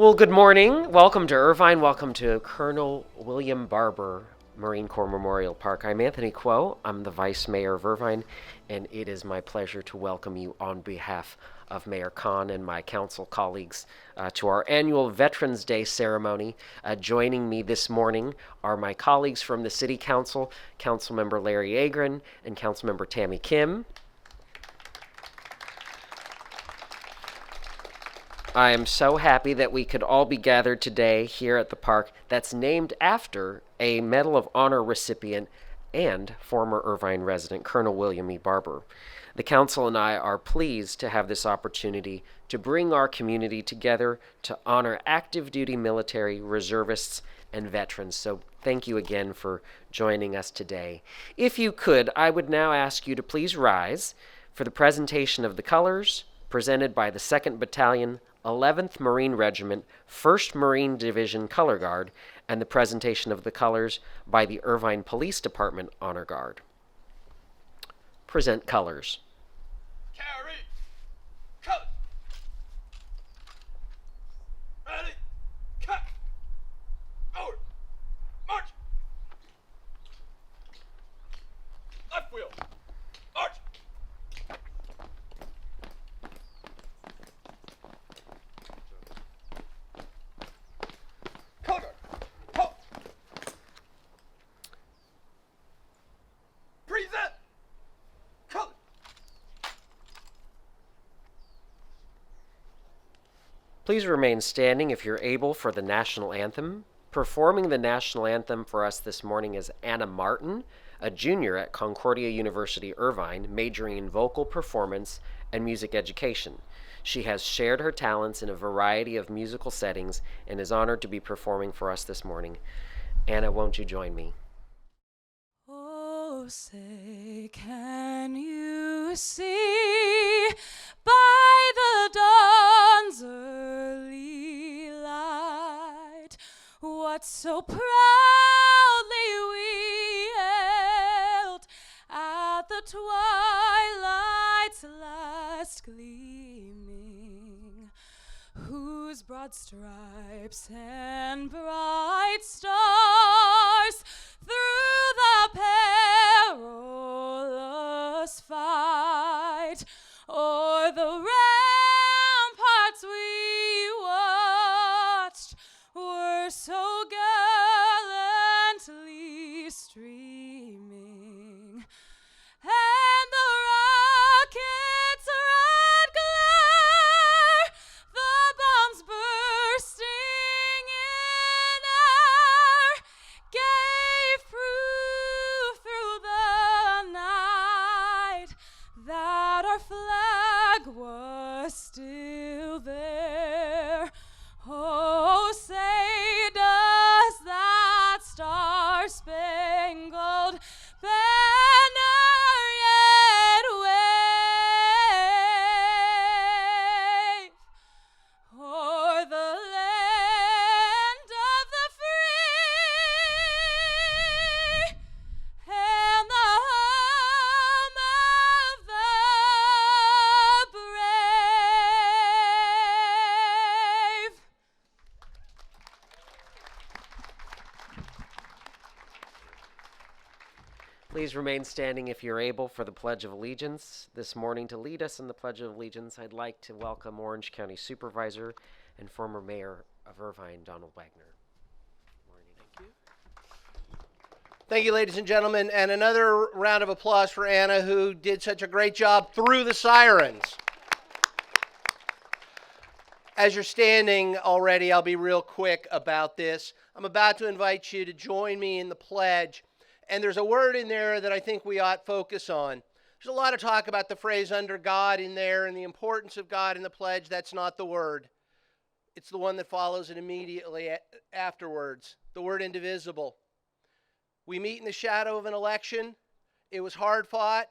Well, good morning. Welcome to Irvine. Welcome to Colonel William Barber Marine Corps Memorial Park. I'm Anthony Quo. I'm the Vice Mayor of Irvine, and it is my pleasure to welcome you on behalf of Mayor Khan and my council colleagues to our annual Veterans Day ceremony. Joining me this morning are my colleagues from the City Council, Councilmember Larry Agron and Councilmember Tammy Kim. I am so happy that we could all be gathered today here at the park that's named after a Medal of Honor recipient and former Irvine resident, Colonel William E. Barber. The council and I are pleased to have this opportunity to bring our community together to honor active duty military, reservists, and veterans. So thank you again for joining us today. If you could, I would now ask you to please rise for the presentation of the colors presented by the 2nd Battalion, 11th Marine Regiment, 1st Marine Division Color Guard, and the presentation of the colors by the Irvine Police Department Honor Guard. Present colors. Carry! Cut! Ready! Cut! Forward! March! Left wheel! March! Color! Halt! Present! Color! Please remain standing if you're able for the national anthem. Performing the national anthem for us this morning is Anna Martin, a junior at Concordia University, Irvine, majoring in vocal performance and music education. She has shared her talents in a variety of musical settings and is honored to be performing for us this morning. Anna, won't you join me? Oh, say, can you see by the dawn's early light what so proudly we hailed at the twilight's last gleaming, whose broad stripes and bright stars through the perilous fight o'er the ramparts we watched were so gallantly streaming, and the rockets' red glare, the bombs bursting in air, gave proof through the night that our flag was still there. Oh, say, does that star-spangled banner yet wave o'er the land of the free and the home of the brave? Please remain standing if you're able for the Pledge of Allegiance. This morning, to lead us in the Pledge of Allegiance, I'd like to welcome Orange County Supervisor and former Mayor of Irvine, Donald Wagner. Thank you, ladies and gentlemen, and another round of applause for Anna, who did such a great job through the sirens. As you're standing already, I'll be real quick about this. I'm about to invite you to join me in the pledge, and there's a word in there that I think we ought focus on. There's a lot of talk about the phrase "under God" in there and the importance of God in the pledge. That's not the word. It's the one that follows it immediately afterwards, the word "indivisible." We meet in the shadow of an election. It was hard fought.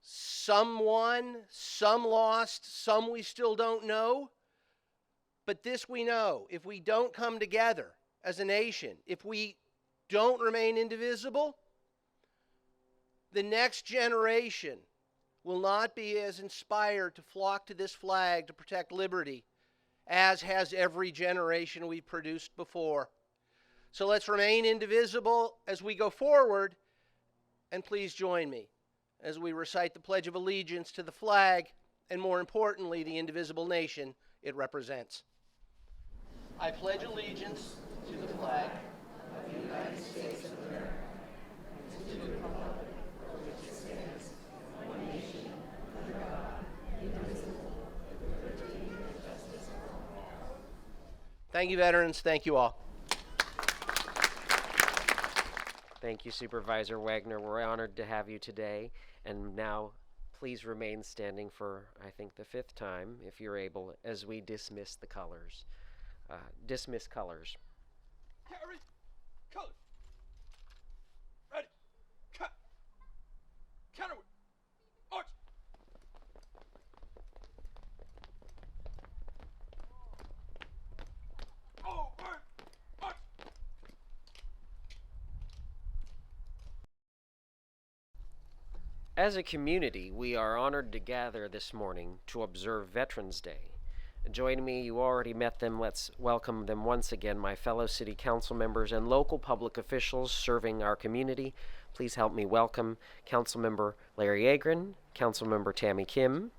Some won, some lost, some we still don't know. But this we know: if we don't come together as a nation, if we don't remain indivisible, the next generation will not be as inspired to flock to this flag to protect liberty as has every generation we've produced before. So let's remain indivisible as we go forward, and please join me as we recite the Pledge of Allegiance to the flag and, more importantly, the indivisible nation it represents. I pledge allegiance to the flag of the United States of America and to the republic for which it stands, one nation, under God, indivisible, with liberty and justice for all. Thank you, veterans. Thank you all. Thank you, Supervisor Wagner. We're honored to have you today. And now, please remain standing for, I think, the fifth time, if you're able, as we dismiss the colors. Dismiss colors. Carry. Colors. Ready. Cut. Counterweight. March. Over. March. As a community, we are honored to gather this morning to observe Veterans Day. Joining me, you already met them. Let's welcome them once again, my fellow city council members and local public officials serving our community. Please help me welcome Councilmember Larry Agron, Councilmember Tammy Kim,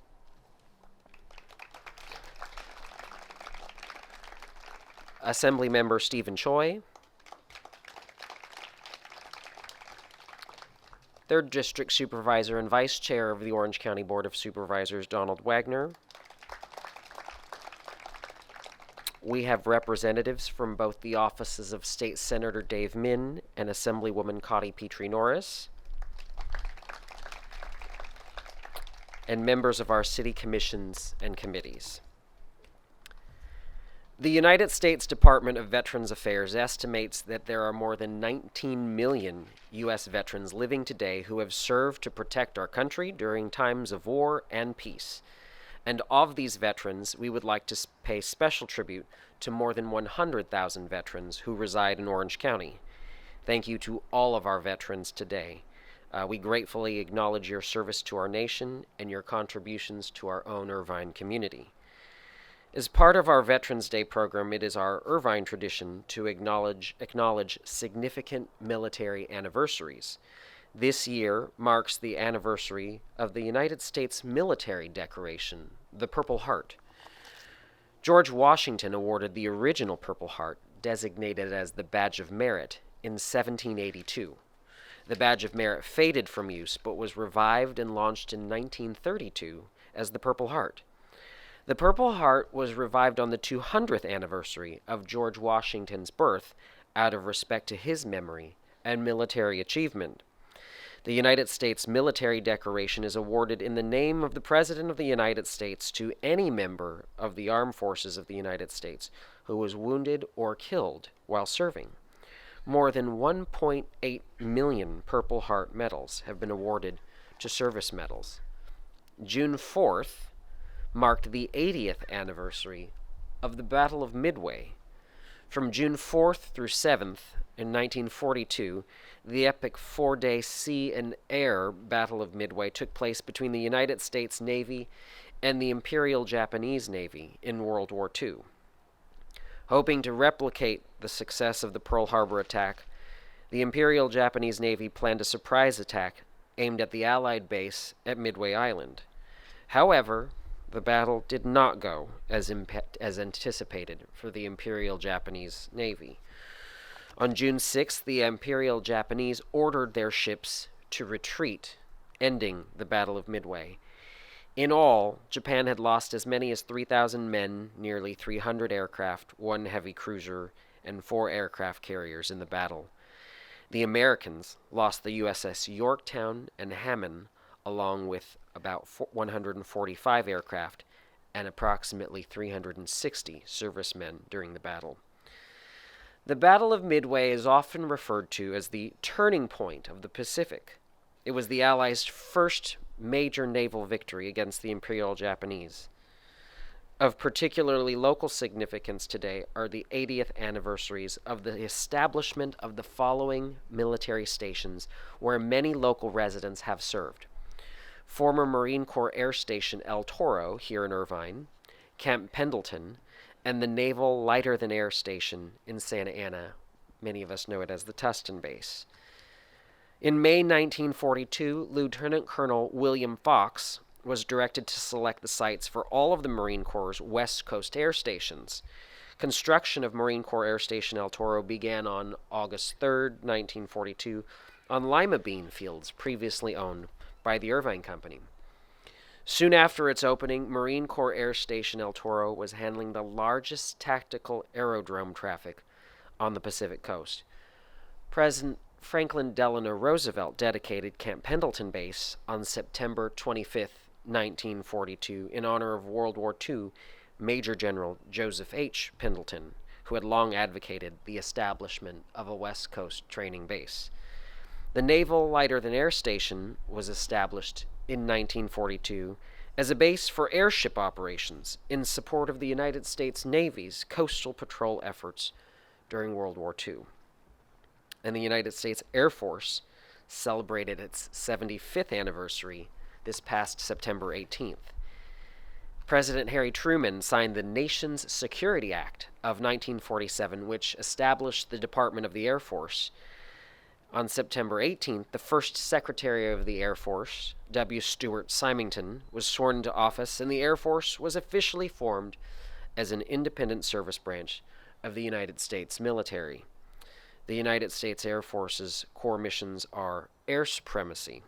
Assemblymember Stephen Choi, 3rd District Supervisor and Vice Chair of the Orange County Board of Supervisors, Donald Wagner. We have representatives from both the offices of State Senator Dave Min and Assemblywoman Cotty Petrie Norris, and members of our city commissions and committees. The United States Department of Veterans Affairs estimates that there are more than 19 million U.S. veterans living today who have served to protect our country during times of war and peace. And of these veterans, we would like to pay special tribute to more than 100,000 veterans who reside in Orange County. Thank you to all of our veterans today. We gratefully acknowledge your service to our nation and your contributions to our own Irvine community. As part of our Veterans Day program, it is our Irvine tradition to acknowledge significant military anniversaries. This year marks the anniversary of the United States military decoration, the Purple Heart. George Washington awarded the original Purple Heart, designated as the Badge of Merit, in 1782. The Badge of Merit faded from use, but was revived and launched in 1932 as the Purple Heart. The Purple Heart was revived on the 200th anniversary of George Washington's birth out of respect to his memory and military achievement. The United States military decoration is awarded in the name of the President of the United States to any member of the Armed Forces of the United States who was wounded or killed while serving. More than 1.8 million Purple Heart medals have been awarded to service medals. June 4th marked the 80th anniversary of the Battle of Midway. From June 4th through 7th in 1942, the epic four-day sea and air Battle of Midway took place between the United States Navy and the Imperial Japanese Navy in World War II. Hoping to replicate the success of the Pearl Harbor attack, the Imperial Japanese Navy planned a surprise attack aimed at the Allied base at Midway Island. However, the battle did not go as anticipated for the Imperial Japanese Navy. On June 6th, the Imperial Japanese ordered their ships to retreat, ending the Battle of Midway. In all, Japan had lost as many as 3,000 men, nearly 300 aircraft, 1 heavy cruiser, and 4 aircraft carriers in the battle. The Americans lost the USS Yorktown and Hammond, along with about 145 aircraft and approximately 360 servicemen during the battle. The Battle of Midway is often referred to as the turning point of the Pacific. It was the Allies' first major naval victory against the Imperial Japanese. Of particularly local significance today are the 80th anniversaries of the establishment of the following military stations where many local residents have served. Former Marine Corps Air Station El Toro here in Irvine, Camp Pendleton, and the Naval Lighter-than-Air Station in Santa Ana. Many of us know it as the Tustin Base. In May 1942, Lieutenant Colonel William Fox was directed to select the sites for all of the Marine Corps' West Coast air stations. Construction of Marine Corps Air Station El Toro began on August 3, 1942, on lima bean fields previously owned by the Irvine Company. Soon after its opening, Marine Corps Air Station El Toro was handling the largest tactical aerodrome traffic on the Pacific Coast. President Franklin Delano Roosevelt dedicated Camp Pendleton Base on September 25, 1942, in honor of World War II Major General Joseph H. Pendleton, who had long advocated the establishment of a West Coast training base. The Naval Lighter-than-Air Station was established in 1942 as a base for airship operations in support of the United States Navy's coastal patrol efforts during World War II. And the United States Air Force celebrated its 75th anniversary this past September 18th. President Harry Truman signed the Nation's Security Act of 1947, which established the Department of the Air Force. On September 18th, the first Secretary of the Air Force, W. Stewart Symington, was sworn into office, and the Air Force was officially formed as an independent service branch of the United States military. The United States Air Force's core missions are air supremacy,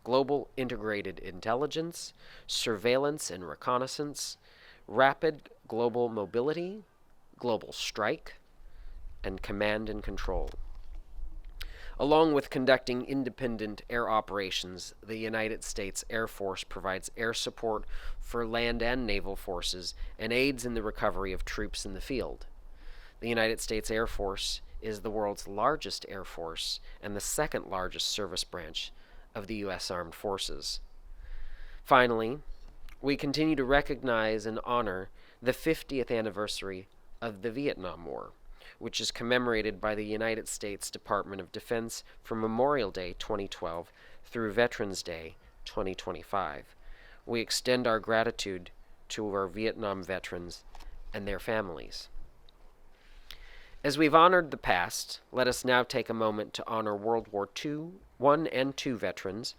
global integrated intelligence, surveillance and reconnaissance, rapid global mobility, global strike, and command and control. Along with conducting independent air operations, the United States Air Force provides air support for land and naval forces and aids in the recovery of troops in the field. The United States Air Force is the world's largest air force and the second largest service branch of the U.S. Armed Forces. Finally, we continue to recognize and honor the 50th anniversary of the Vietnam War, which is commemorated by the United States Department of Defense from Memorial Day 2012 through Veterans Day 2025. We extend our gratitude to our Vietnam veterans and their families. As we've honored the past, let us now take a moment to honor World War II, I and II veterans,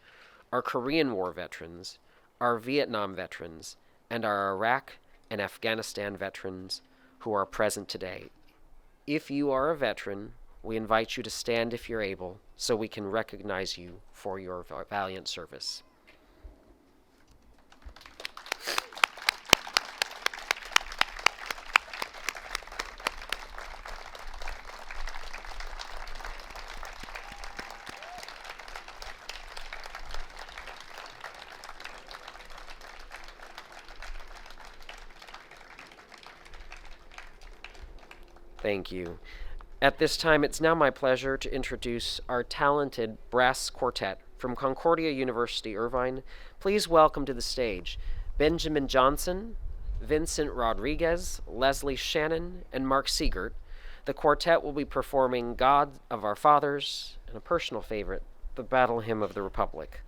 our Korean War veterans, our Vietnam veterans, and our Iraq and Afghanistan veterans who are present today. If you are a veteran, we invite you to stand if you're able so we can recognize you for your valiant service. Thank you. At this time, it's now my pleasure to introduce our talented brass quartet from Concordia University, Irvine. Please welcome to the stage Benjamin Johnson, Vincent Rodriguez, Leslie Shannon, and Mark Siegert. The quartet will be performing God of Our Fathers and a personal favorite, the Battle Hymn of the Republic.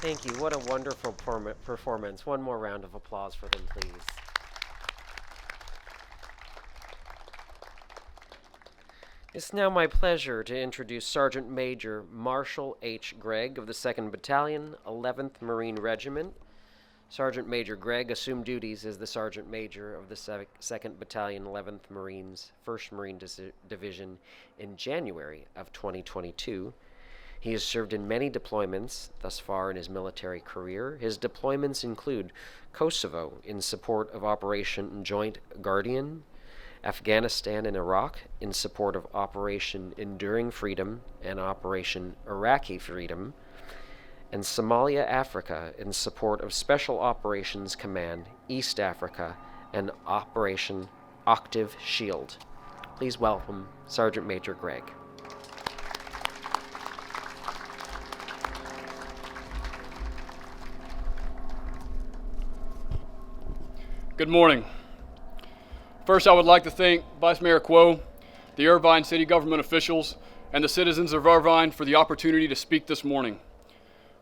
Thank you. What a wonderful performance. One more round of applause for them, please. It's now my pleasure to introduce Sergeant Major Marshall H. Gregg of the 2nd Battalion, 11th Marine Regiment. Sergeant Major Gregg assumed duties as the Sergeant Major of the 2nd Battalion, 11th Marines, 1st Marine Division in January of 2022. He has served in many deployments thus far in his military career. His deployments include Kosovo in support of Operation Joint Guardian, Afghanistan and Iraq in support of Operation Enduring Freedom and Operation Iraqi Freedom, and Somalia, Africa in support of Special Operations Command, East Africa, and Operation Octave Shield. Please welcome Sergeant Major Gregg. Good morning. First, I would like to thank Vice Mayor Quo, the Irvine City government officials, and the citizens of Irvine for the opportunity to speak this morning.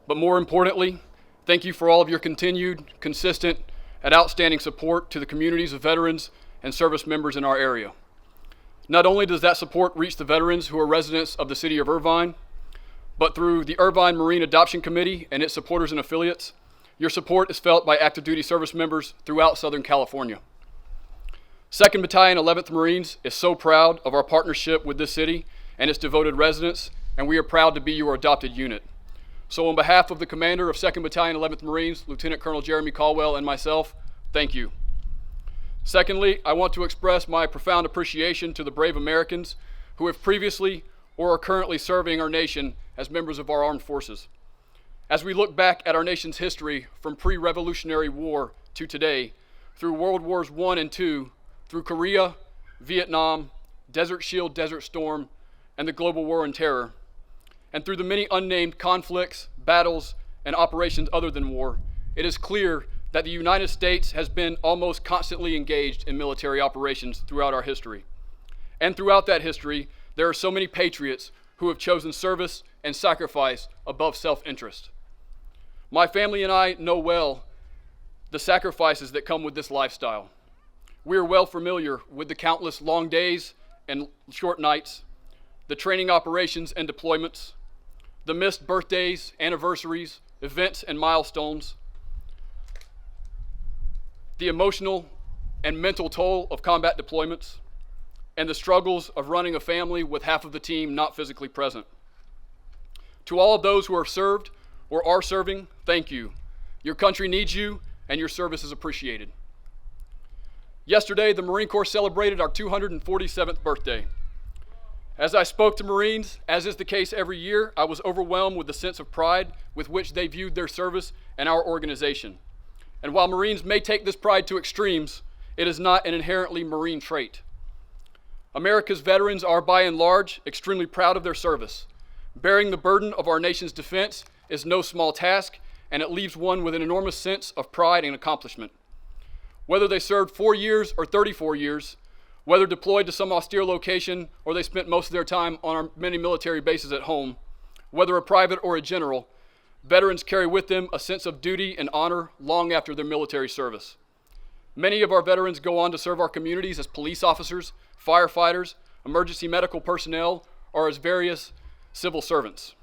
But more importantly, thank you for all of your continued, consistent, and outstanding support to the communities of veterans and service members in our area. Not only does that support reach the veterans who are residents of the City of Irvine, but through the Irvine Marine Adoption Committee and its supporters and affiliates, your support is felt by active duty service members throughout Southern California. 2nd Battalion, 11th Marines is so proud of our partnership with this city and its devoted residents, and we are proud to be your adopted unit. So on behalf of the commander of 2nd Battalion, 11th Marines, Lieutenant Colonel Jeremy Caldwell, and myself, thank you. Secondly, I want to express my profound appreciation to the brave Americans who have previously or are currently serving our nation as members of our armed forces. As we look back at our nation's history from pre-Revolutionary War to today, through World Wars I and II, through Korea, Vietnam, Desert Shield, Desert Storm, and the global war on terror, and through the many unnamed conflicts, battles, and operations other than war, it is clear that the United States has been almost constantly engaged in military operations throughout our history. And throughout that history, there are so many patriots who have chosen service and sacrifice above self-interest. My family and I know well the sacrifices that come with this lifestyle. We are well familiar with the countless long days and short nights, the training operations and deployments, the missed birthdays, anniversaries, events, and milestones, the emotional and mental toll of combat deployments, and the struggles of running a family with half of the team not physically present. To all of those who are served or are serving, thank you. Your country needs you, and your service is appreciated. Yesterday, the Marine Corps celebrated our 247th birthday. As I spoke to Marines, as is the case every year, I was overwhelmed with the sense of pride with which they viewed their service and our organization. And while Marines may take this pride to extremes, it is not an inherently Marine trait. America's veterans are by and large extremely proud of their service. Bearing the burden of our nation's defense is no small task, and it leaves one with an enormous sense of pride and accomplishment. Whether they served 4 years or 34 years, whether deployed to some austere location or they spent most of their time on our many military bases at home, whether a private or a general, veterans carry with them a sense of duty and honor long after their military service. Many of our veterans go on to serve our communities as police officers, firefighters, emergency medical personnel, or as various civil servants.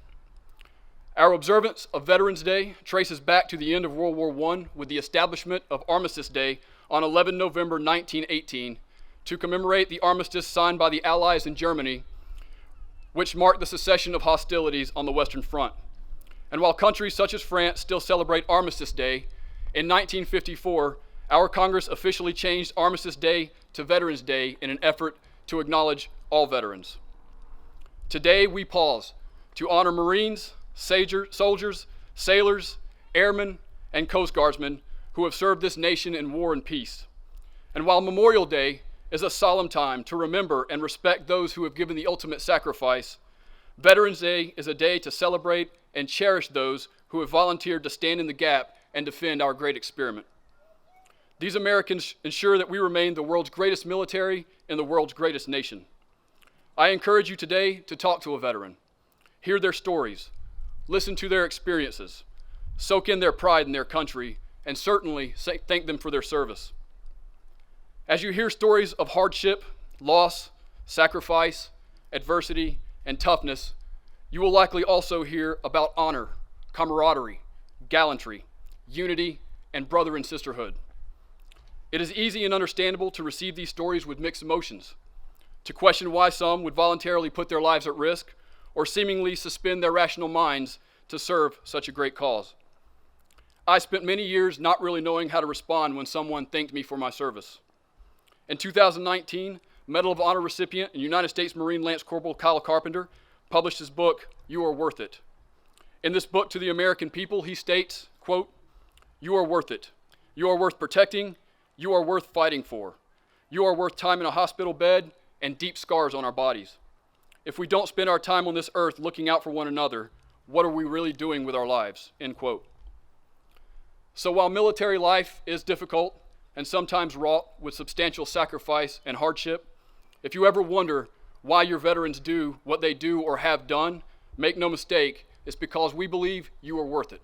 Our observance of Veterans Day traces back to the end of World War I with the establishment of Armistice Day on 11 November 1918 to commemorate the armistice signed by the Allies in Germany, which marked the cessation of hostilities on the Western Front. And while countries such as France still celebrate Armistice Day, in 1954, our Congress officially changed Armistice Day to Veterans Day in an effort to acknowledge all veterans. Today, we pause to honor Marines, soldiers, sailors, airmen, and Coast Guardsmen who have served this nation in war and peace. And while Memorial Day is a solemn time to remember and respect those who have given the ultimate sacrifice, Veterans Day is a day to celebrate and cherish those who have volunteered to stand in the gap and defend our great experiment. These Americans ensure that we remain the world's greatest military and the world's greatest nation. I encourage you today to talk to a veteran, hear their stories, listen to their experiences, soak in their pride in their country, and certainly thank them for their service. As you hear stories of hardship, loss, sacrifice, adversity, and toughness, you will likely also hear about honor, camaraderie, gallantry, unity, and brother and sisterhood. It is easy and understandable to receive these stories with mixed emotions, to question why some would voluntarily put their lives at risk or seemingly suspend their rational minds to serve such a great cause. I spent many years not really knowing how to respond when someone thanked me for my service. In 2019, Medal of Honor recipient and United States Marine Lance Corporal Kyle Carpenter published his book, You Are Worth It. In this book to the American people, he states, quote, "You are worth it. You are worth protecting. You are worth fighting for. You are worth time in a hospital bed and deep scars on our bodies. If we don't spend our time on this earth looking out for one another, what are we really doing with our lives?" End quote. So while military life is difficult and sometimes wrought with substantial sacrifice and hardship, if you ever wonder why your veterans do what they do or have done, make no mistake, it's because we believe you are worth it.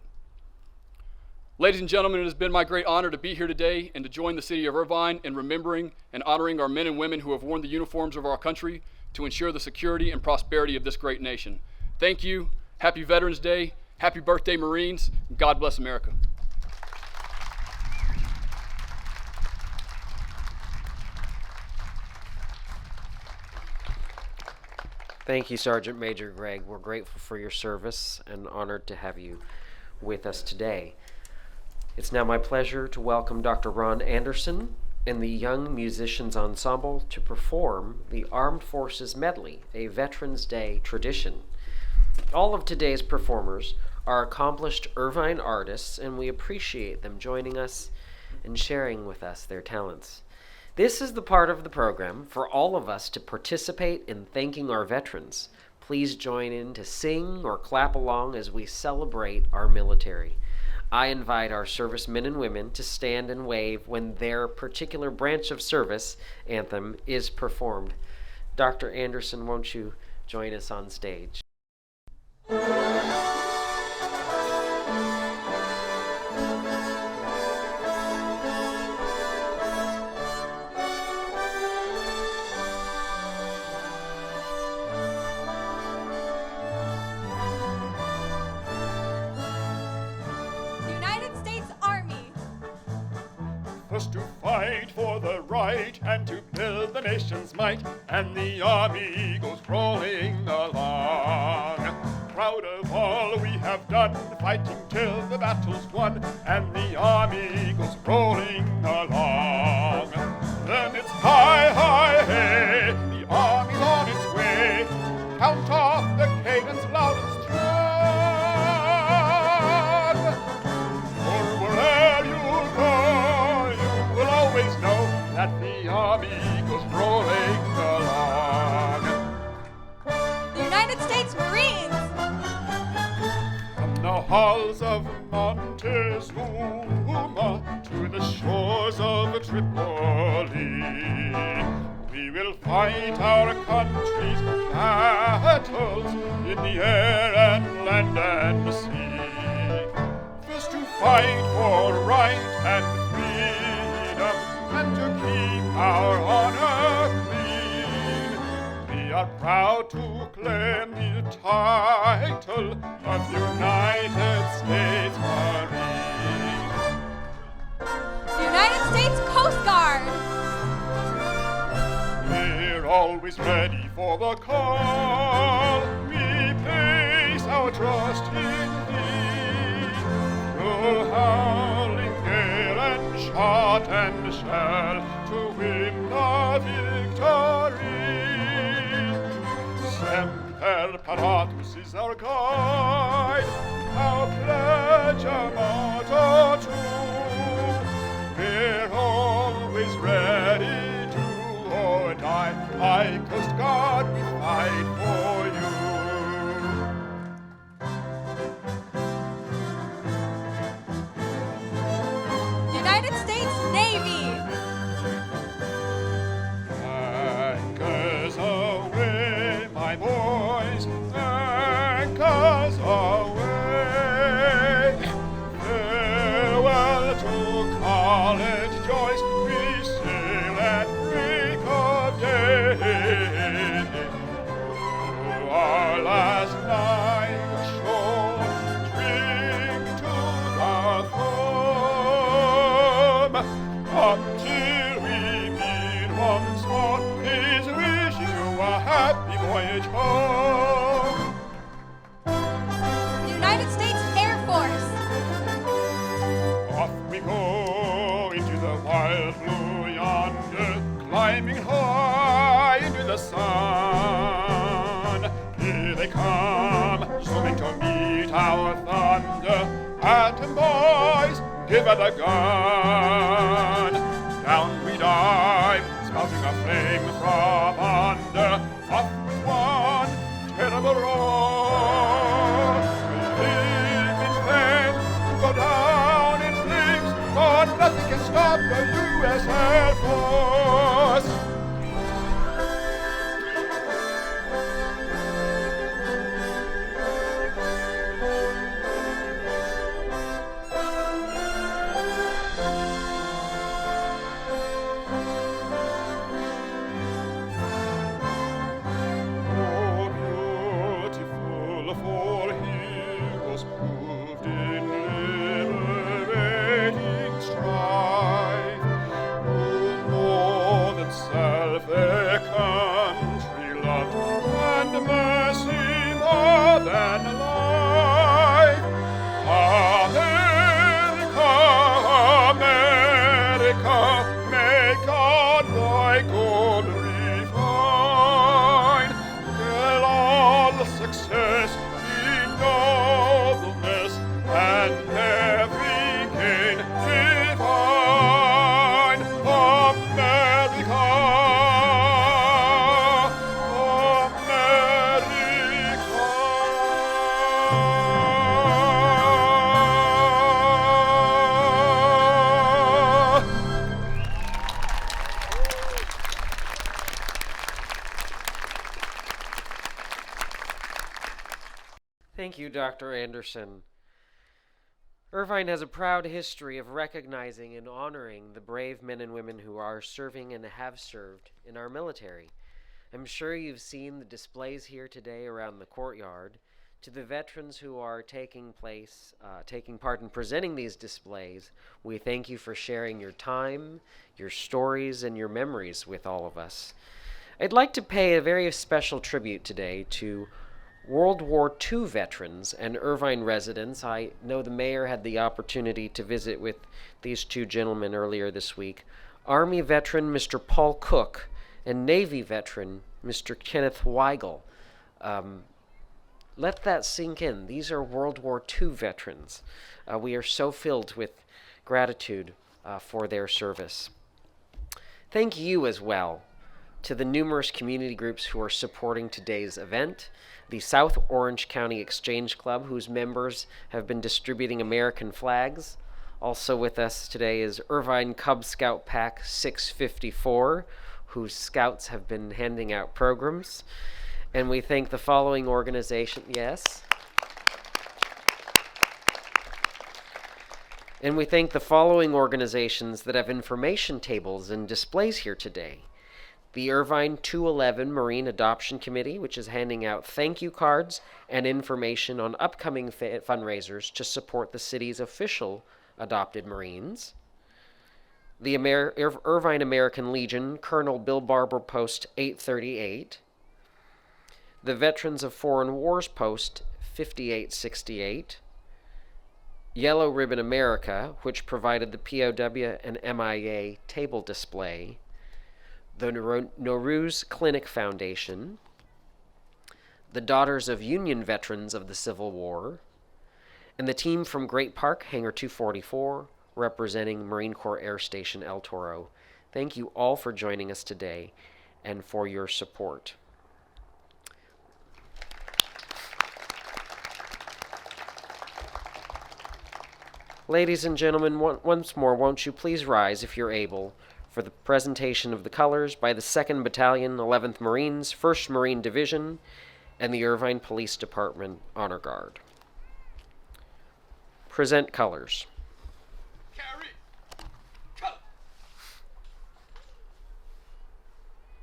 Ladies and gentlemen, it has been my great honor to be here today and to join the City of Irvine in remembering and honoring our men and women who have worn the uniforms of our country to ensure the security and prosperity of this great nation. Thank you. Happy Veterans Day. Happy birthday, Marines. God bless America. Thank you, Sergeant Major Greg. We're grateful for your service and honored to have you with us today. It's now my pleasure to welcome Dr. Ron Anderson and the Young Musicians Ensemble to perform the Armed Forces Medley, a Veterans Day tradition. All of today's performers are accomplished Irvine artists, and we appreciate them joining us and sharing with us their talents. This is the part of the program for all of us to participate in thanking our veterans. Please join in to sing or clap along as we celebrate our military. I invite our servicemen and women to stand and wave when their particular branch of service anthem is performed. Dr. Anderson, won't you join us on stage? United States Army. First to fight for the right and to build the nation's might, and the army goes crawling along. Proud of all we have done, fighting till the battle's won, and the army goes rolling along. Then it's hi, hi, hey, the army's on its way. Count off the cadence loud and strong. For wherever you go, you will always know that the army goes rolling along. The United States Marines. From the halls of Montezuma to the shores of Tripoli, we will fight our country's battles in the air and land and sea. First to fight for right and freedom, and to keep our honor clean. We are proud to claim the title of United States Marine. The United States Coast Guard. We're always ready for the call. We place our trust in thee. Through howling gale and shot and shell to win the victory. Semper Paratus is our guide, our pledge, our motto too. We're always ready to or die. By Coast Guard we fight for you. United States Navy. Anchors away, my boys, anchors away. voyage home. The United States Air Force. Off we go into the wild blue yonder, climbing high into the sun. Here they come, zooming to meet our thunder. Atom boys, give it a gun. Down we dive, spouting a flame from under. Off with one terrible roar. We live in fame, go down in flames, but nothing can stop the U.S. Air Force. Success, in nobleness, and every gain divine. America, America. Thank you, Dr. Anderson. Irvine has a proud history of recognizing and honoring the brave men and women who are serving and have served in our military. I'm sure you've seen the displays here today around the courtyard. To the veterans who are taking part in presenting these displays, we thank you for sharing your time, your stories, and your memories with all of us. I'd like to pay a very special tribute today to World War II veterans and Irvine residents. I know the mayor had the opportunity to visit with these two gentlemen earlier this week. Army veteran Mr. Paul Cook and Navy veteran Mr. Kenneth Weigel. Let that sink in. These are World War II veterans. We are so filled with gratitude for their service. Thank you as well to the numerous community groups who are supporting today's event. The South Orange County Exchange Club, whose members have been distributing American flags. Also with us today is Irvine Cub Scout Pack 654, whose scouts have been handing out programs. And we thank the following organization, yes? And we thank the following organizations that have information tables and displays here today. The Irvine 211 Marine Adoption Committee, which is handing out thank you cards and information on upcoming fundraisers to support the city's official adopted Marines. The Irvine American Legion, Colonel Bill Barber Post 838. The Veterans of Foreign Wars Post 5868. Yellow Ribbon America, which provided the POW and MIA table display. The Nowruz Clinic Foundation, the Daughters of Union Veterans of the Civil War, and the team from Great Park, Hangar 244, representing Marine Corps Air Station El Toro. Thank you all for joining us today and for your support. Ladies and gentlemen, once more, won't you please rise if you're able for the presentation of the colors by the 2nd Battalion, 11th Marines, 1st Marine Division, and the Irvine Police Department Honor Guard. Present colors. Carry. Cut.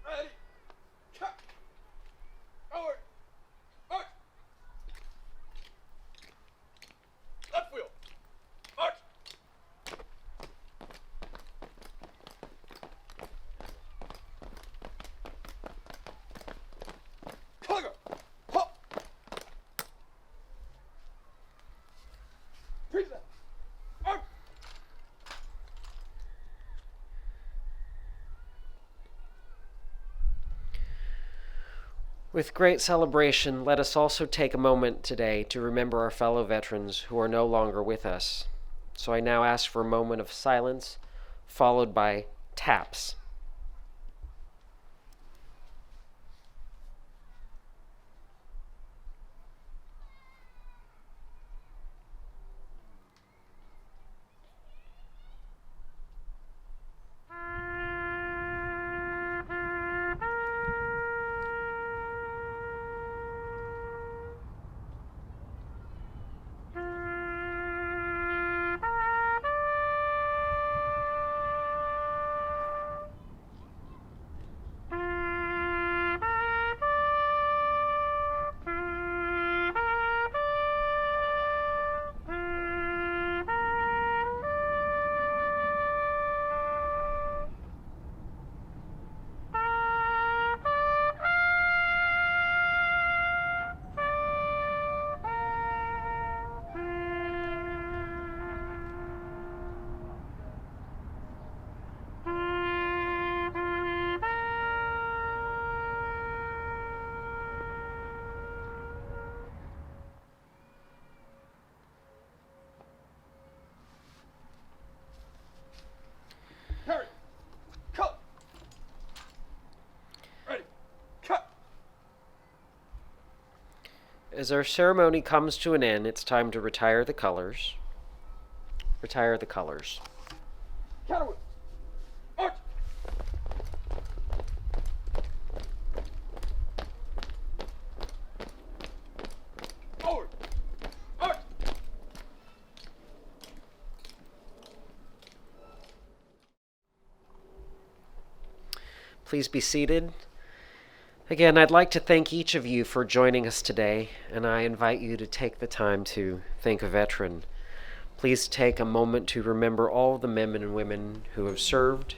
Ready. Cut. Forward. March. Left wheel. March. With great celebration, let us also take a moment today to remember our fellow veterans who are no longer with us. So I now ask for a moment of silence, followed by taps. Harry, cut. Ready, cut. As our ceremony comes to an end, it's time to retire the colors. Retire the colors. Counterweight. March. Forward. March. Please be seated. Again, I'd like to thank each of you for joining us today, and I invite you to take the time to thank a veteran. Please take a moment to remember all the men and women who have served,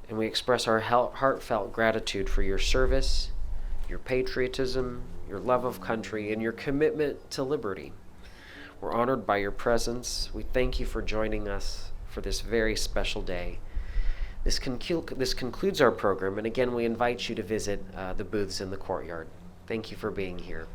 and we express our heartfelt gratitude for your service, your patriotism, your love of country, and your commitment to liberty. We're honored by your presence. We thank you for joining us for this very special day. This concludes our program, and again, we invite you to visit the booths in the courtyard. Thank you for being here.